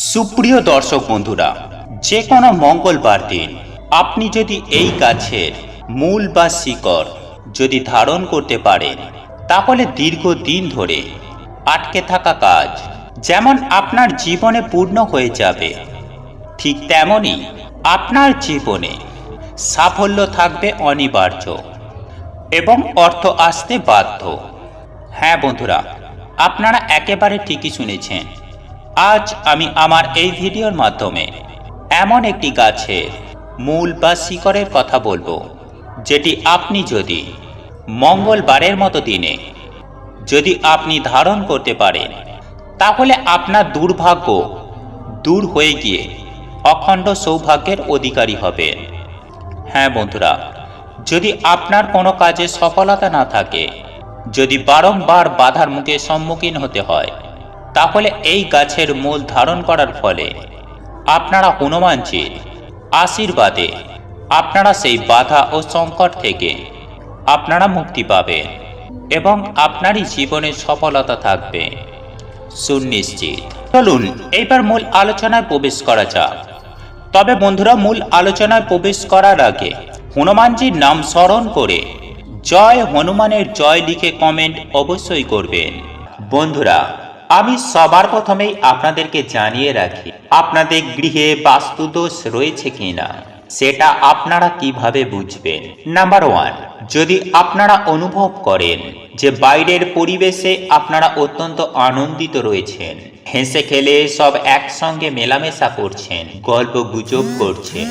সুপ্রিয় দর্শক বন্ধুরা, যে কোনো মঙ্গলবার দিন আপনি যদি এই গাছের মূল বা শিকড় যদি ধারণ করতে পারেন, তাহলে দীর্ঘদিন ধরে আটকে থাকা কাজ যেমন আপনার জীবনে পূর্ণ হয়ে যাবে, ঠিক তেমনি আপনার জীবনে সাফল্য থাকবে অনিবার্য এবং অর্থ আসতে বাধ্য। হ্যাঁ বন্ধুরা, আপনারা একেবারে ঠিকই শুনেছেন। আজ আমি আমার এই ভিডিওর মাধ্যমে এমন একটি গাছের মূল বা শিকড়ের কথা বলবো, যেটি আপনি যদি মঙ্গলবারের মতো দিনে যদি আপনি ধারণ করতে পারেন, তাহলে আপনার দুর্ভাগ্য দূর হয়ে গিয়ে অখণ্ড সৌভাগ্যের অধিকারী হবেন। হ্যাঁ বন্ধুরা, যদি আপনার কোনো কাজে সফলতা না থাকে, যদি বারংবার বাধার মুখে সম্মুখীন হতে হয়, তাহলে এই গাছের মূল ধারণ করার ফলে আপনারা হনুমানজির আশীর্বাদে আপনারা সেই বাধা ও সংকট থেকে আপনারা মুক্তি পাবেন এবং আপনারই জীবনে সফলতা থাকবে সুনিশ্চিত। চলুন এইবার মূল আলোচনায় প্রবেশ করা যাক। তবে বন্ধুরা, মূল আলোচনায় প্রবেশ করার আগে হনুমানজির নাম স্মরণ করে জয় হনুমানের জয় লিখে কমেন্ট অবশ্যই করবেন। বন্ধুরা, আমি সবার প্রথমেই আপনাদেরকে জানিয়ে রাখি, আপনাদের গৃহে বাস্তুদোষ রয়েছে কিনা সেটা আপনারা কিভাবে বুঝবেন। নাম্বার 1, যদি আপনারা অনুভব করেন যে বাইরের পরিবেশে আপনারা অত্যন্ত আনন্দিত রয়েছেন, হেসে খেলে সব একসঙ্গে মেলামেশা করছেন, গল্প গুজব করছেন,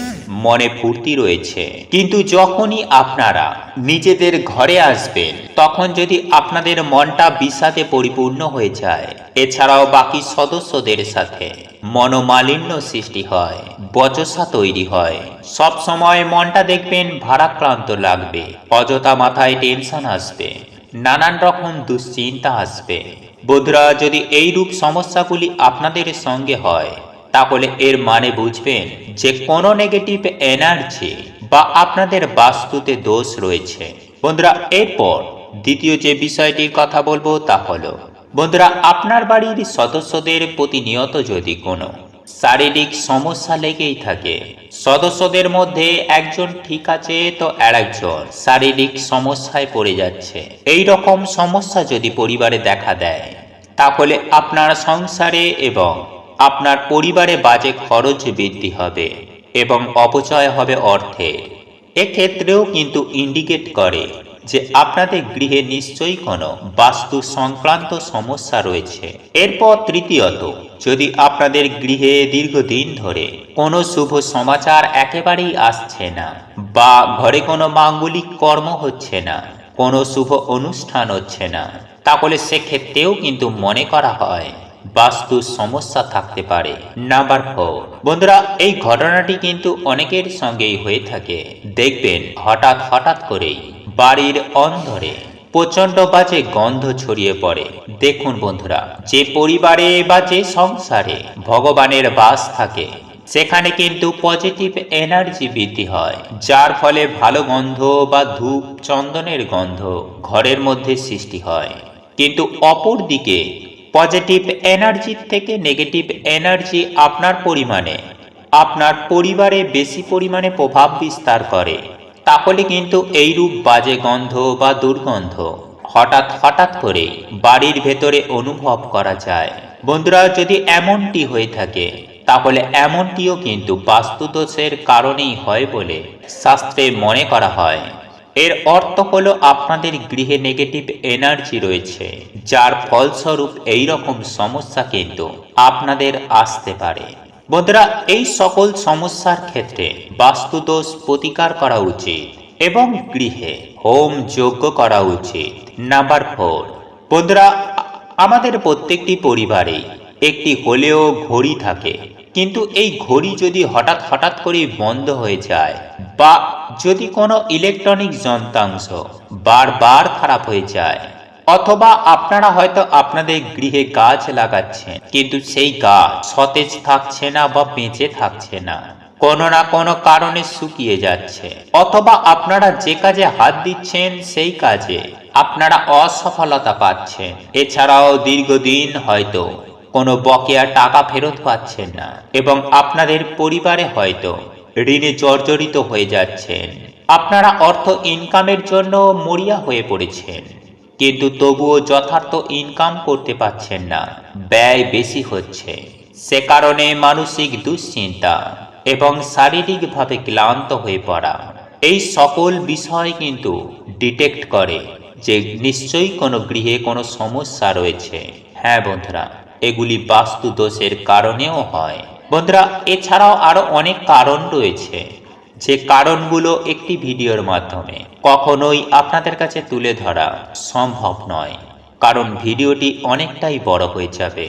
মনে ফুর্তি রয়েছে, কিন্তু যখনই আপনারা নিজেদের ঘরে আসবেন, তখন যদি আপনাদের মনটা বিষাদে পরিপূর্ণ হয়ে যায়, এছাড়াও বাকি সদস্যদের সাথে মনোমালিন্য সৃষ্টি হয়, বচসা তৈরি হয়, সব সময় মনটা দেখবেন ভারাক্রান্ত লাগবে, অযথা মাথায় টেনশন আসবে, নানান রকম দুশ্চিন্তা আসবে। বন্ধুরা, যদি এই রূপ সমস্যাগুলি আপনাদের সঙ্গে হয়, তাহলে এর মানে বুঝবেন যে কোনো নেগেটিভ এনার্জি বা আপনাদের বাস্তুতে দোষ রয়েছে। বন্ধুরা, এরপর দ্বিতীয় যে বিষয়টির কথা বলবো তা হলো, বন্ধুরা, আপনার বাড়ির সদস্যদের প্রতিনিয়ত যদি কোনো শারীরিক সমস্যা লেগেই থাকে, সদস্যদের মধ্যে একজন ঠিক আছে তো আরেকজন শারীরিক সমস্যায় পড়ে যাচ্ছে, এই রকম সমস্যা যদি পরিবারে দেখা দেয়, তাহলে আপনার সংসারে এবং আপনার পরিবারে বাজে খরচ বৃদ্ধি হবে এবং অপচয় হবে অর্থের। এক্ষেত্রেও কিন্তু ইন্ডিকেট করে যে আপনাদের গৃহে নিশ্চয়ই কোনো বাস্তু সংক্রান্ত সমস্যা রয়েছে। এরপর তৃতীয়ত, যদি আপনাদের গৃহে দীর্ঘদিন ধরে কোনো শুভ সমাচার একেবারেই আসছে না, বা ঘরে কোনো মাঙ্গলিক কর্ম হচ্ছে না, কোনো শুভ অনুষ্ঠান হচ্ছে না, তাহলে সেক্ষেত্রেও কিন্তু মনে করা হয় বাস্তু সমস্যা থাকতে পারে। নাম্বার 4, বন্ধুরা, এই ঘটনাটি কিন্তু অনেকের সঙ্গেই হয়ে থাকে। দেখবেন হঠাৎ করেই বাড়ির অন্দরে প্রচন্ড বাজে গন্ধ ছড়িয়ে পড়ে। দেখুন বন্ধুরা, যে পরিবারে বা যে সংসারে ভগবানের বাস থাকে, সেখানে কিন্তু পজিটিভ এনার্জি বৃদ্ধি হয়, যার ফলে ভালো গন্ধ বা ধূপ চন্দনের গন্ধ ঘরের মধ্যে সৃষ্টি হয়। কিন্তু অপর দিকে পজিটিভ এনার্জির থেকে নেগেটিভ এনার্জি আপনার পরিবারে বেশি পরিমাণে প্রভাব বিস্তার করে, তাহলে কিন্তু এইরূপ বাজে গন্ধ বা দুর্গন্ধ হঠাৎ করে বাড়ির ভেতরে অনুভব করা যায়। বন্ধুরা, যদি এমনটি হয়ে থাকে, তাহলে এমনটিও কিন্তু বাস্তুদোষের কারণেই হয় বলে শাস্ত্রে মনে করা হয়। এর অর্থ হলো আপনাদের গৃহে নেগেটিভ এনার্জি রয়েছে, যার ফলস্বরূপ এই রকম সমস্যা কিন্তু আপনাদের আসতে পারে। বন্ধুরা, এই সকল সমস্যার ক্ষেত্রে বাস্তুদোষ প্রতিকার করা উচিত এবং গৃহে হোম যজ্ঞ করা উচিত। নাম্বার 4, বন্ধুরা, আমাদের প্রত্যেকটি পরিবারেই একটি হলেও ঘড়ি থাকে, কিন্তু এই ঘড়ি যদি হঠাৎ করে বন্ধ হয়ে যায়, বা যদি কোনো ইলেকট্রনিক যন্ত্রাংশ বারবার খারাপ হয়ে যায়, অথবা আপনারা হয়তো আপনাদের গৃহে গাছ লাগাচ্ছেন, কিন্তু সেই গাছ সতেজ থাকছে না বা বেঁচে থাকছে না, কোনো না কোনো কারণে শুকিয়ে যাচ্ছে, অথবা আপনারা যে কাজে হাত দিচ্ছেন সেই কাজে আপনারা অসফলতা পাচ্ছেন, এছাড়াও দীর্ঘদিন হয়তো কোনো বকেয়া টাকা ফেরত পাচ্ছেন না এবং আপনাদের পরিবারে হয়তো ঋণে জর্জরিত হয়ে যাচ্ছেন। আপনারা অর্থ ইনকামের জন্য মরিয়া হয়ে পড়েছেন, কিন্তু তবুও যথার্থ ইনকাম করতে পারছেন না, ব্যয় বেশি হচ্ছে। সে কারণে মানসিক দুশ্চিন্তা এবং শারীরিকভাবে ক্লান্ত হয়ে পড়া এই সকল বিষয় কিন্তু ডিটেক্ট করে যে নিশ্চয়ই কোনো গৃহে কোনো সমস্যা রয়েছে। হ্যাঁ বন্ধুরা, এগুলি বাস্তু দোষের কারণেও হয়। বন্ধুরা, এছাড়াও আরো অনেক কারণ রয়েছে, যে কারণগুলো একটি ভিডিওর মাধ্যমে কখনোই আপনাদের কাছে তুলে ধরা সম্ভব নয়, কারণ ভিডিওটি অনেকটাই বড় হয়ে যাবে।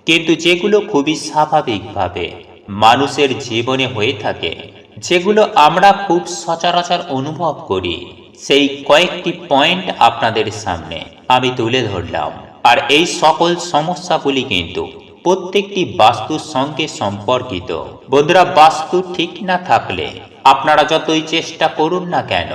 কিন্তু যেগুলো খুবই স্বাভাবিকভাবে মানুষের জীবনে হয়ে থাকে, যেগুলো আমরা খুব সচরাচর অনুভব করি, সেই কয়েকটি পয়েন্ট আপনাদের সামনে আমি তুলে ধরলাম। আর এই সকল সমস্যাগুলি কিন্তু প্রত্যেকটি বাস্তুর সঙ্গে সম্পর্কিত। বন্ধুরা, বাস্তু ঠিক না থাকলে আপনারা যতই চেষ্টা করুন না কেন,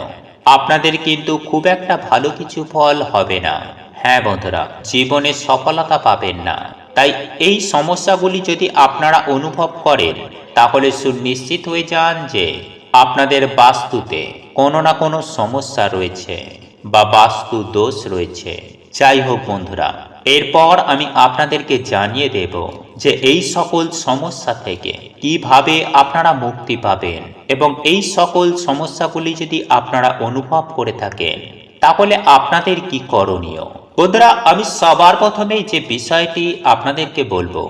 আপনাদের কিন্তু খুব একটা ভালো কিছু ফল হবে না। হ্যাঁ বন্ধুরা, জীবনে সফলতা পাবেন না। তাই এই সমস্যাগুলি যদি আপনারা অনুভব করেন, তাহলে সুনিশ্চিত হয়ে যান যে আপনাদের বাস্তুতে কোনো না কোনো সমস্যা রয়েছে বা বাস্তু দোষ রয়েছে। যাই হোক বন্ধুরা, এরপর আমি আপনাদেরকে জানিয়ে দেব যে এই সকল সমস্যা থেকে কিভাবে আপনারা মুক্তি পাবেন, এবং এই সকল সমস্যাগুলি যদি আপনারা অনুভব করে থাকেন, তাহলে আপনাদের কি করণীয়। বন্ধুরা, আমি সবার প্রথমেই যে বিষয়টি আপনাদেরকে বলবো,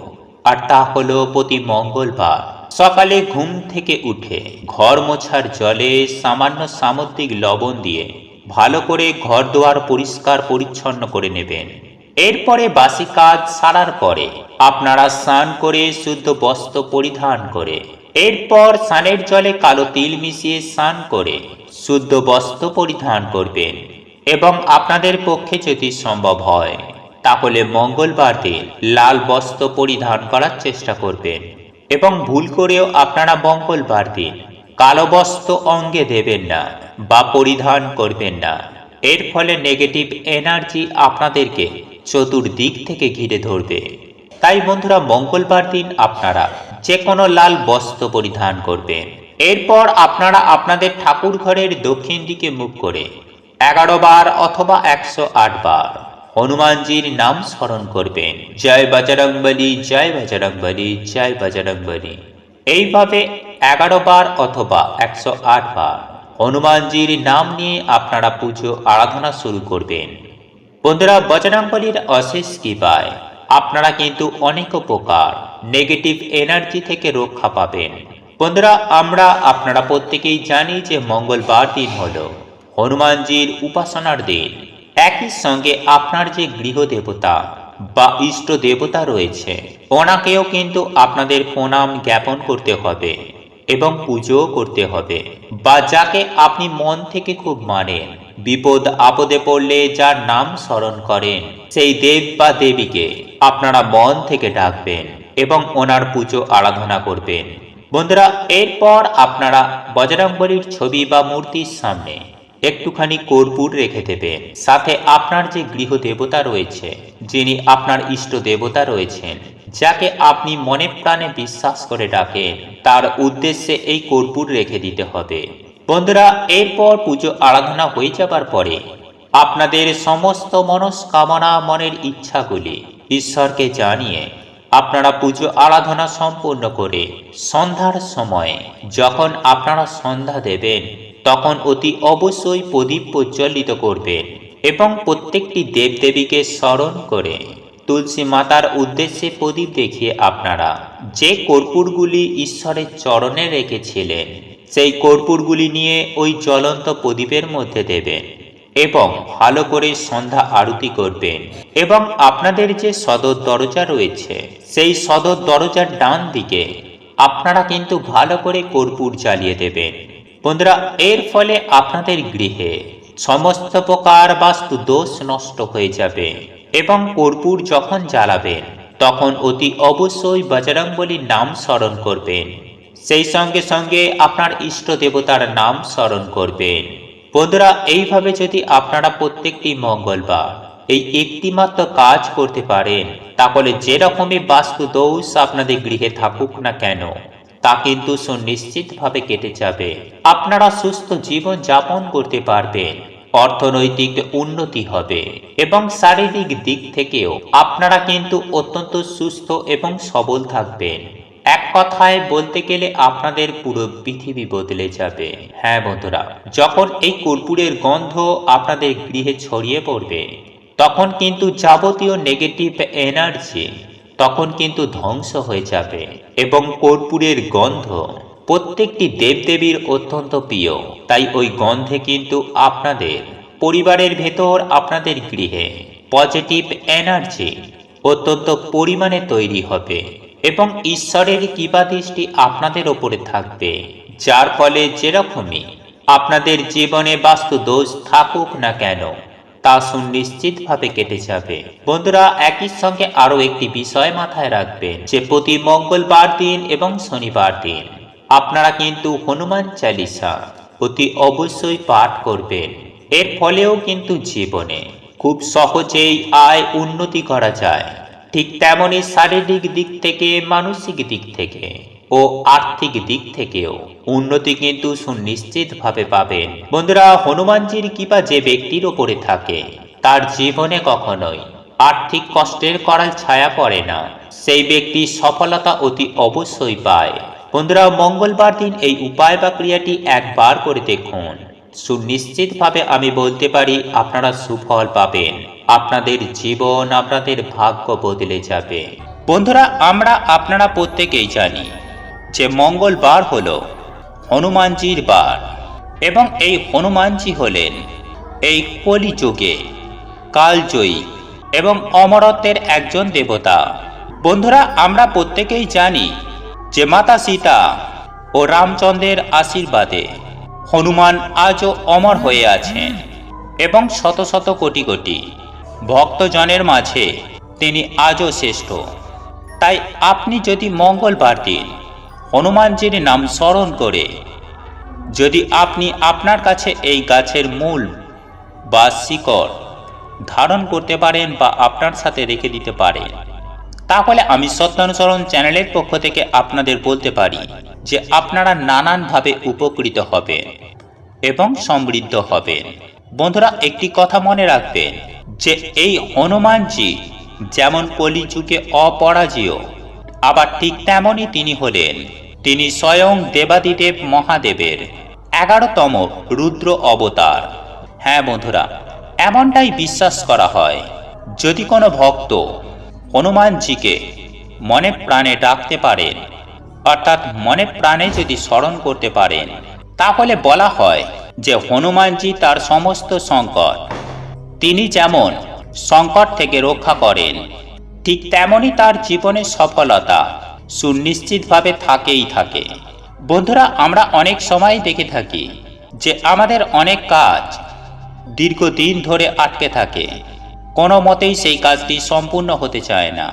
আর তা হলো প্রতি মঙ্গলবার সকালে ঘুম থেকে উঠে ঘর মোছার জলে সামান্য সামুদ্রিক লবণ দিয়ে ভালো করে ঘর দুয়ার পরিষ্কার পরিচ্ছন্ন করে নেবেন। এরপরে বাসি কাজ সারার পরে আপনারা স্নান করে শুদ্ধ বস্ত্র পরিধান করে, এরপর স্নানের জলে কালো তিল মিশিয়ে স্নান করে শুদ্ধ বস্ত্র পরিধান করবেন। এবং আপনাদের পক্ষে যদি সম্ভব হয়, তাহলে মঙ্গলবার দিন লাল বস্ত্র পরিধান করার চেষ্টা করবেন। এবং ভুল করেও আপনারা মঙ্গলবার দিন কালো বস্ত্র অঙ্গে দেবেন না বা পরিধান করবেন না। এর ফলে নেগেটিভ এনার্জি আপনাদেরকে চতুর্দিক থেকে ঘিরে ধরবে। তাই বন্ধুরা, মঙ্গলবার দিন আপনারা যে কোনো লাল বস্ত্র পরিধান করবেন। এরপর আপনারা আপনাদের ঠাকুর ঘরের দক্ষিণ দিকে মুখ করে 11 বার অথবা 108 বার হনুমানজির নাম স্মরণ করবেন। জয় বজরংবলী, জয় বজরংবলী, জয় বজরংবলী। এইভাবে 11 বার অথবা 108 বার হনুমানজির নাম নিয়ে আপনারা পুজো আরাধনা শুরু করবেন। বন্ধুরা, বজরংবলীর অশেষ কৃপায় আপনারা কিন্তু অনেক উপকার, নেগেটিভ এনার্জি থেকে রক্ষা পাবেন। বন্ধুরা, আপনারা প্রত্যেকেই জানি যে মঙ্গলবার দিন হলো হনুমানজির উপাসনার দিন। একই সঙ্গে আপনার যে গৃহদেবতা বা ইষ্ট দেবতা রয়েছে, ওনাকেও কিন্তু আপনাদের প্রণাম জ্ঞাপন করতে হবে এবং পুজোও করতে হবে, বা যাকে আপনি মন থেকে খুব মানেন। বিপদ আপদে পড়লে যার নাম স্মরণ করেন, সেই দেব বা দেবীকে আপনারা মন থেকে ডাকবেন এবং ওনার পুজো আরাধনা করবেন। বন্ধুরা, এরপর আপনারা বজরংবলীর ছবি বা মূর্তির সামনে একটুখানি কর্পূর রেখে দেবেন। সাথে আপনার যে গৃহ দেবতা রয়েছে, যিনি আপনার ইষ্ট দেবতা রয়েছেন, যাকে আপনি মনে প্রাণে বিশ্বাস করে ডাকেন, তার উদ্দেশ্যে এই কর্পূর রেখে দিতে হবে। বন্ধুরা, এরপর পুজো আরাধনা হয়ে যাবার পরে আপনাদের সমস্ত মনস্কামনা, মনের ইচ্ছাগুলি ঈশ্বরকে জানিয়ে আপনারা পুজো আরাধনা সম্পূর্ণ করে সন্ধ্যার সময়ে যখন আপনারা সন্ধ্যা দেবেন, তখন অতি অবশ্যই প্রদীপ প্রজ্বলিত করবেন এবং প্রত্যেকটি দেবদেবীকে স্মরণ করে তুলসী মাতার উদ্দেশ্যে প্রদীপ দেখিয়ে আপনারা যে কর্পূরগুলি ঈশ্বরের চরণে রেখেছিলেন, সেই কর্পূরগুলি নিয়ে ওই জ্বলন্ত প্রদীপের মধ্যে দেবেন এবং ভালো করে সন্ধ্যা আরতি করবেন। এবং আপনাদের যে সদর দরজা রয়েছে, সেই সদর দরজার ডান দিকে আপনারা কিন্তু ভালো করে কর্পূর জ্বালিয়ে দেবেন। বন্ধুরা, এর ফলে আপনাদের গৃহে সমস্ত প্রকার বাস্তু দোষ নষ্ট হয়ে যাবে। এবং কর্পূর যখন জ্বালাবেন, তখন অতি অবশ্যই বজরংবলীর নাম স্মরণ করবেন। সেই সঙ্গে সঙ্গে আপনার ইষ্ট দেবতার নাম স্মরণ করবেন। বন্ধুরা, এইভাবে যদি আপনারা প্রত্যেকটি মঙ্গলবার এই একটিমাত্র কাজ করতে পারেন, তাহলে যেরকমই বাস্তু দোষ আপনাদের গৃহে থাকুক না কেন তা কিন্তু সুনিশ্চিতভাবে কেটে যাবে। আপনারা সুস্থ জীবন যাপন করতে পারবেন, অর্থনৈতিক উন্নতি হবে এবং শারীরিক দিক থেকেও আপনারা কিন্তু অত্যন্ত সুস্থ এবং সবল থাকবেন। এক কথায় বলতে গেলে আপনাদের পুরো পৃথিবী বদলে যাবে। হ্যাঁ বন্ধুরা, যখন এই কর্পূরের গন্ধ আপনাদের গৃহে ছড়িয়ে পড়বে তখন কিন্তু যাবতীয় নেগেটিভ এনার্জি তখন কিন্তু ধ্বংস হয়ে যাবে। এবং কর্পূরের গন্ধ প্রত্যেকটি দেবদেবীর অত্যন্ত প্রিয়, তাই ওই গন্ধে কিন্তু আপনাদের পরিবারের ভেতর আপনাদের গৃহে পজিটিভ এনার্জি অত্যন্ত পরিমাণে তৈরি হবে এবং ঈশ্বরের কৃপাদৃষ্টি আপনাদের ওপরে থাকবে, যার ফলে যেরকমই আপনাদের জীবনে বাস্তু দোষ থাকুক না কেন তা সুনিশ্চিতভাবে কেটে যাবে। বন্ধুরা, একই সঙ্গে আরো একটি বিষয় মাথায় রাখবেন যে প্রতি মঙ্গলবার দিন এবং শনিবার দিন আপনারা কিন্তু হনুমান চালিসা অতি অবশ্যই পাঠ করবেন। এর ফলেও কিন্তু জীবনে খুব সহজেই আয় উন্নতি করা যায়, ঠিক তেমনি শারীরিক দিক থেকে, মানসিক দিক থেকে ও আর্থিক দিক থেকেও উন্নতি কিন্তু সুনিশ্চিতভাবে পাবেন। বন্ধুরা, হনুমানজির কৃপা যে ব্যক্তির ওপরে থাকে তার জীবনে কখনোই আর্থিক কষ্টের করাল ছায়া পড়ে না, সেই ব্যক্তি সফলতা অতি অবশ্যই পায়। বন্ধুরা, মঙ্গলবার দিন এই উপায় বা ক্রিয়াটি একবার করে দেখুন, সুনিশ্চিতভাবে আমি বলতে পারি আপনারা সুফল পাবেন, আপনাদের জীবন, আপনাদের ভাগ্য বদলে যাবে। বন্ধুরা, আপনারা প্রত্যেকেই জানি যে মঙ্গলবার হলো হনুমানজির বার এবং এই হনুমানজি হলেন এই কলিযুগে কালজয়ী এবং অমরত্বের একজন দেবতা। বন্ধুরা, আমরা প্রত্যেকেই জানি যে মাতা সীতা ও রামচন্দ্রের আশীর্বাদে হনুমান আজও অমর হয়ে আছেন এবং শত শত কোটি কোটি ভক্তজনের মাঝে তিনি আজও শ্রেষ্ঠ। তাই আপনি যদি মঙ্গলবার দিন হনুমানজির নাম স্মরণ করে যদি আপনি আপনার কাছে এই গাছের মূল বা শিকড় ধারণ করতে পারেন বা আপনার সাথে রেখে দিতে পারেন, তাহলে আমি সত্যানুসরণ চ্যানেলের পক্ষ থেকে আপনাদের বলতে পারি যে আপনারা নানানভাবে উপকৃত হবেন এবং সমৃদ্ধ হবেন। বন্ধুরা, একটি কথা মনে রাখবেন যে এই হনুমানজি যেমন কলিযুগে অপরাজেয়, আবার ঠিক তেমনই তিনি স্বয়ং দেবাদিদেব মহাদেবের 11তম রুদ্র অবতার। হ্যাঁ বন্ধুরা, এমনটাই বিশ্বাস করা হয় যদি কোনো ভক্ত হনুমানজিকে মনে প্রাণে ডাকতে পারেন, অর্থাৎ মনে প্রাণে যদি স্মরণ করতে পারেন, তাহলে বলা হয় যে হনুমানজি তার সমস্ত সংকট, তিনি যেমন সংকট থেকে রক্ষা করেন, ঠিক তেমনি তার জীবনে সফলতা সুনিশ্চিতভাবে থাকেই থাকে। বন্ধুরা, আমরা অনেক সময় দেখে থাকি যে আমাদের অনেক কাজ দীর্ঘদিন ধরে আটকে থাকে, কোনো মতেই সেই কাজটি সম্পূর্ণ হতে চায় না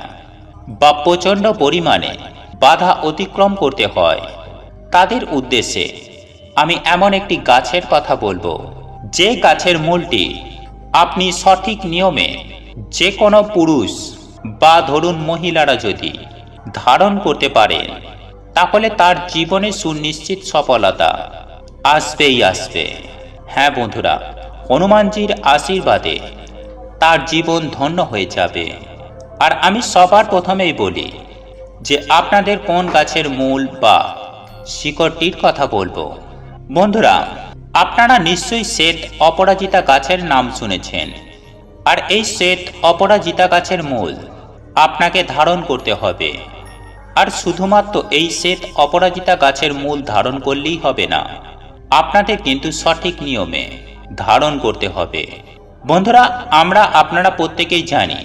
বা প্রচণ্ড পরিমাণে বাধা অতিক্রম করতে হয়। তাদের উদ্দেশ্যে আমি এমন একটি গাছের কথা বলবো, যে গাছের মূলটি আপনি সঠিক নিয়মে যে কোনো পুরুষ বা ধরুন মহিলারা যদি ধারণ করতে পারেন, তাহলে তার জীবনে সুনিশ্চিত সফলতা আসবেই আসবে। হ্যাঁ বন্ধুরা, হনুমানজির আশীর্বাদে তার জীবন ধন্য হয়ে যাবে। আর আমি সবার প্রথমেই বলি যে আপনাদের কোন গাছের মূল বা শিকড়টির কথা বলবো। বন্ধুরা, আপনারা নিশ্চয়ই শ্বেত অপরাজিতা গাছের নাম শুনেছেন, আর এই শ্বেত অপরাজিতা গাছের মূল আপনাকে ধারণ করতে হবে। আর শুধুমাত্র এই শ্বেত অপরাজিতা গাছের মূল ধারণ করলেই হবে না, আপনাদের কিন্তু সঠিক নিয়মে ধারণ করতে হবে। বন্ধুরা, আপনারা প্রত্যেকেই জানি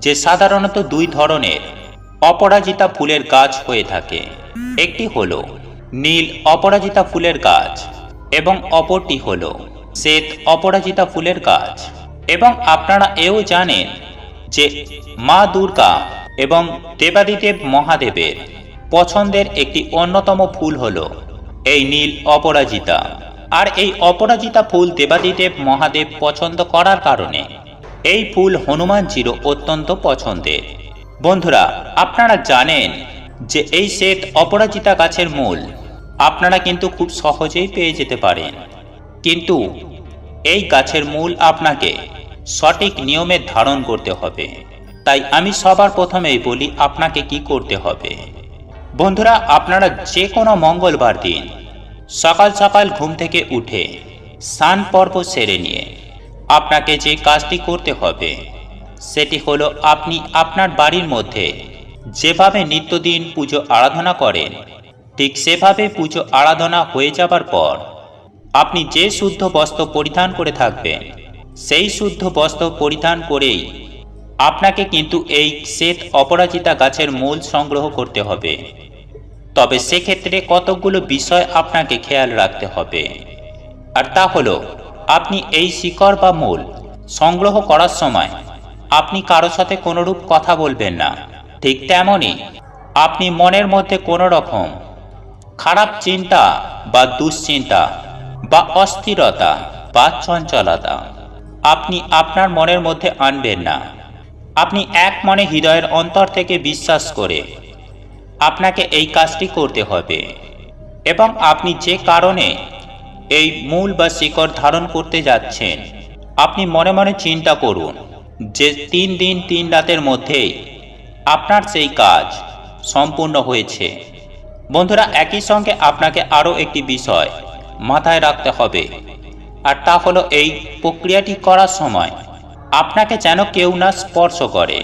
যে সাধারণত দুই ধরনের অপরাজিতা ফুলের গাছ হয়ে থাকে, একটি হলো নীল অপরাজিতা ফুলের গাছ এবং অপরটি হলো শ্বেত অপরাজিতা ফুলের গাছ। এবং আপনারা এও জানেন যে মা দুর্গা এবং দেবাদিদেব মহাদেবের পছন্দের একটি অন্যতম ফুল হলো এই নীল অপরাজিতা। আর এই অপরাজিতা ফুল দেবাদিদেব মহাদেব পছন্দ করার কারণে এই ফুল হনুমানজিরও অত্যন্ত পছন্দের। বন্ধুরা, আপনারা জানেন যে এই সেট অপরাজিতা গাছের মূল আপনারা কিন্তু খুব সহজেই পেয়ে যেতে পারেন, কিন্তু এই গাছের মূল আপনাকে সঠিক নিয়মে ধারণ করতে হবে। তাই আমি সবার প্রথমেই বলি আপনাকে কি করতে হবে। বন্ধুরা, আপনারা যে কোনো মঙ্গলবার দিন সকাল সকাল ঘুম থেকে উঠে স্নান পর্ব সেরে নিয়ে আপনাকে যে কাজটি করতে হবে সেটি হলো, আপনি আপনার বাড়ির মধ্যে যেভাবে নিত্যদিন পুজো আরাধনা করেন ঠিক সেভাবে পুজো আরাধনা হয়ে যাবার পর আপনি যে শুদ্ধ বস্ত্র পরিধান করে থাকবেন সেই শুদ্ধ বস্ত্র পরিধান করেই আপনাকে কিন্তু এই শ্বেত অপরাজিতা গাছের মূল সংগ্রহ করতে হবে। তবে সেক্ষেত্রে কতকগুলো বিষয় আপনাকে খেয়াল রাখতে হবে, আর তা হলো, আপনি এই শিকড় বা মূল সংগ্রহ করার সময় আপনি কারোর সাথে কোনোরূপ কথা বলবেন না। ঠিক তেমনই আপনি মনের মধ্যে কোনো রকম খারাপ চিন্তা বা দুশ্চিন্তা বা অস্থিরতা বা চঞ্চলতা আপনি আপনার মনের মধ্যে আনবেন না। আপনি এক মনে হৃদয়ের অন্তর থেকে বিশ্বাস করে আপনাকে এই কাজটি করতে হবে, এবং আপনি যে কারণে এই মূল বা শিকড় ধারণ করতে যাচ্ছেন আপনি মনে মনে চিন্তা করুন যে 3 দিন 3 রাতের মধ্যেই আপনার সেই কাজ সম্পূর্ণ হয়েছে। বন্ধুরা, একই সঙ্গে আপনাকে আরও একটি বিষয় মাথায় রাখতে হবে, আর তা হলো এই প্রক্রিয়াটি করার সময় আপনাকে যেন কেউ না স্পর্শ করে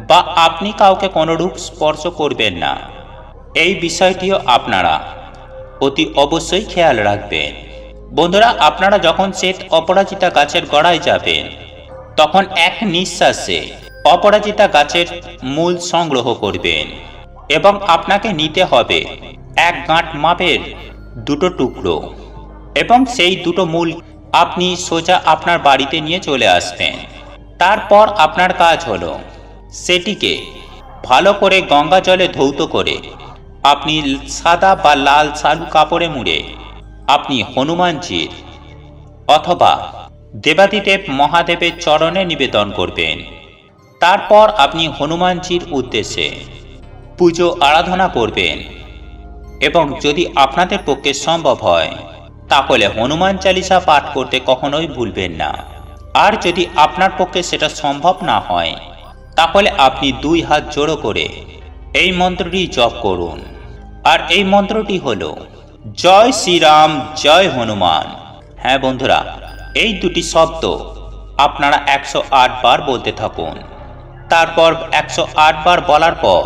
বা আপনি কাউকে কোনোরূপ স্পর্শ করবেন না। এই বিষয়টিও আপনারা অতি অবশ্যই খেয়াল রাখবেন। বন্ধুরা, আপনারা যখন শ্বেত অপরাজিতা গাছের গোড়ায় যাবেন তখন এক নিঃশ্বাসে অপরাজিতা গাছের মূল সংগ্রহ করবেন, এবং আপনাকে নিতে হবে 1 গাঁট মাপের 2টো টুকরো, এবং সেই 2টো মূল আপনি সোজা আপনার বাড়িতে নিয়ে চলে আসবেন। তারপর আপনার কাজ হলো সেটিকে ভালো করে গঙ্গা জলে ধৌত করে আপনি সাদা বা লাল শালু কাপড়ে মুড়ে আপনি হনুমানজির অথবা দেবাদিদেব মহাদেবের চরণে নিবেদন করবেন। তারপর আপনি হনুমানজির উদ্দেশ্যে পুজো আরাধনা করবেন, এবং যদি আপনাদের পক্ষে সম্ভব হয় তাহলে হনুমান চালিসা পাঠ করতে কখনোই ভুলবেন না। আর যদি আপনার পক্ষে সেটা সম্ভব না হয় তাহলে আপনি 2 হাত জোড়ো করে এই মন্ত্রটি জপ করুন, আর এই মন্ত্রটি হলো জয় শ্রীরাম জয় হনুমান। হ্যাঁ বন্ধুরা, এই 2টি শব্দ আপনারা 108 বার বলতে থাকুন। তারপর 108 বার বলার পর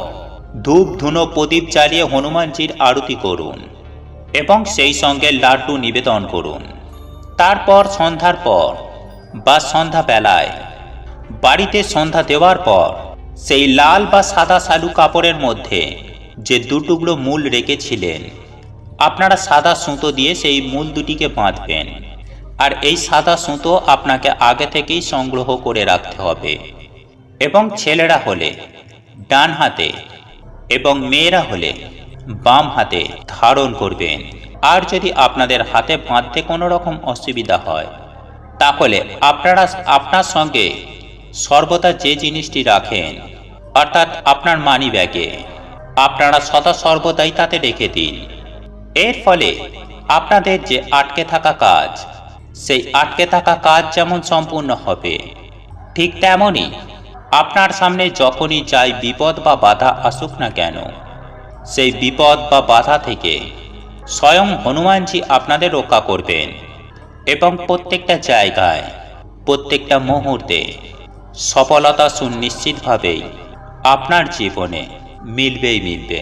ধূপ ধুনো প্রদীপ জ্বালিয়ে হনুমানজির আরতি করুন এবং সেই সঙ্গে লাড্ডু নিবেদন করুন। তারপর সন্ধ্যার পর বা সন্ধ্যা বেলায় বাড়িতে সন্ধ্যা দেওয়ার পর সেই লাল বা সাদা শালু কাপড়ের মধ্যে যে 2 টুকরো মূল রেখেছিলেন আপনারা সাদা সুতো দিয়ে সেই মূল দুটিকে বাঁধবেন, আর এই সাদা সুতো আপনাকে আগে থেকেই সংগ্রহ করে রাখতে হবে, এবং ছেলেরা হলে ডান হাতে এবং মেয়েরা হলে বাম হাতে ধারণ করবেন। আর যদি আপনাদের হাতে বাঁধতে কোনো রকম অসুবিধা হয় তাহলে আপনারা আপনার সঙ্গে সর্বদা যে জিনিসটি রাখেন অর্থাৎ আপনার মানি ব্যাগে আপনারা সদা সর্বদাই তাতে রেখে দিন। এর ফলে আপনাদের যে আটকে থাকা কাজ সেই আটকে থাকা কাজ যেমন সম্পূর্ণ হবে, ঠিক তেমনই আপনার সামনে যখনই যাই বিপদ বা বাধা আসুক না কেন সেই বিপদ বা বাধা থেকে স্বয়ং হনুমানজি আপনাদের রক্ষা করবেন, এবং প্রত্যেকটা জায়গায় প্রত্যেকটা মুহূর্তে সফলতা সুনিশ্চিতভাবেই আপনার জীবনে মিলবেই মিলবে।